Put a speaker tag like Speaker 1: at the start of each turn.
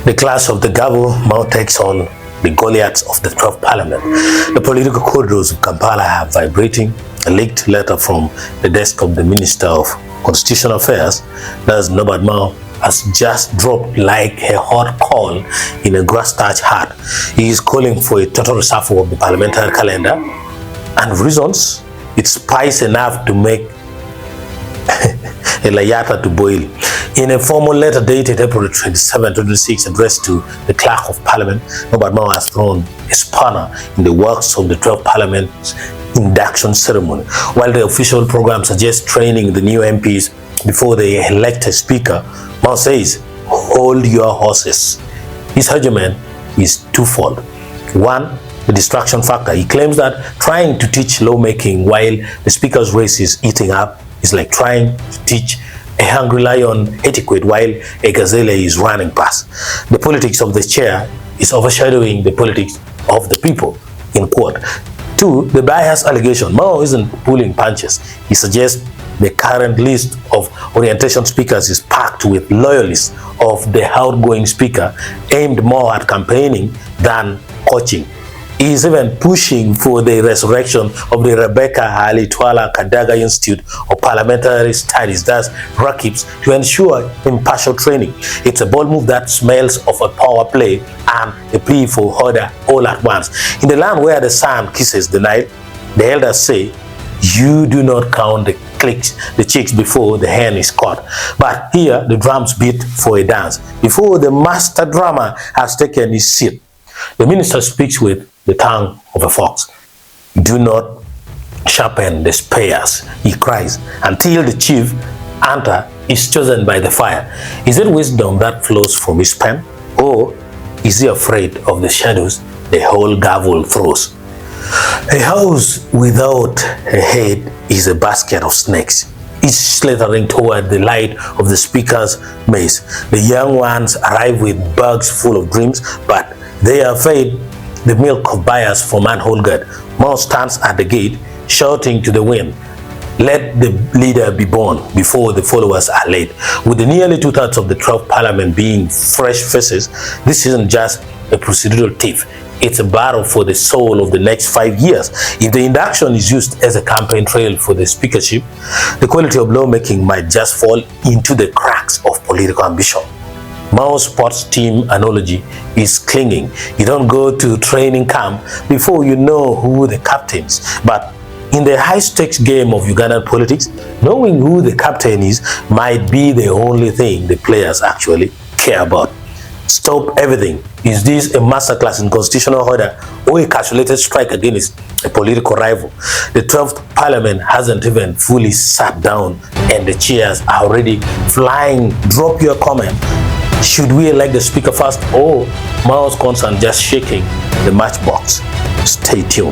Speaker 1: The clash of the gavel now takes on the Goliaths of the 12th Parliament. The political corridors of Kampala are vibrating. A leaked letter from the desk of the Minister of Constitutional Affairs, that's Norbert, has just dropped like a hot coal in a grass-thatched hut. He is calling for a total reshuffle of the parliamentary calendar, and reasons, it's spice enough to make a layata to boil. In a formal letter dated April 27, 2026, addressed to the Clerk of Parliament, Norbert has thrown a spanner in the works of the 12th Parliament's induction ceremony. While the official program suggests training the new MPs before they elect a speaker, Mao says, hold your horses. His argument is twofold. One, the distraction factor. He claims that trying to teach lawmaking while the speaker's race is eating up is like trying to teach a hungry lion etiquette while a gazelle is running past. The politics of the chair is overshadowing the politics of the people, in quote. Two, the bias allegation. Mao isn't pulling punches. He suggests the current list of orientation speakers is packed with loyalists of the outgoing speaker, aimed more at campaigning than coaching. He is even pushing for the resurrection of the Rebecca Alitwala Kadaga Institute of Parliamentary Studies, that's RAKIPS, to ensure impartial training. It's a bold move that smells of a power play and a plea for order all at once. In the land where the sun kisses the night, the elders say, you do not count the chicks before the hen is caught. But here, the drums beat for a dance before the master drummer has taken his seat. The minister speaks with the tongue of a fox. Do not sharpen the spears, he cries, until the chief hunter is chosen by the fire. Is it wisdom that flows from his pen? Or is he afraid of the shadows the whole gavel throws? A house without a head is a basket of snakes, each slithering toward the light of the speaker's mace. The young ones arrive with bags full of dreams, but they are fed the milk of bias for manhole guard. Mao stands at the gate, shouting to the wind, let the leader be born before the followers are late. With the nearly two-thirds of the 12th Parliament being fresh faces, this isn't just a procedural thief. It's a battle for the soul of the next 5 years. If the induction is used as a campaign trail for the speakership, the quality of lawmaking might just fall into the cracks of political ambition. Mao's sports team analogy is clinging. You don't go to training camp before you know who the captain is. But in the high-stakes game of Ugandan politics, knowing who the captain is might be the only thing the players actually care about. Stop everything. Is this a masterclass in constitutional order or a calculated strike against a political rival? The 12th Parliament hasn't even fully sat down and the chairs are already flying. Drop your comment. Should we elect the speaker first, or Mao's concern just shaking the matchbox? Stay tuned.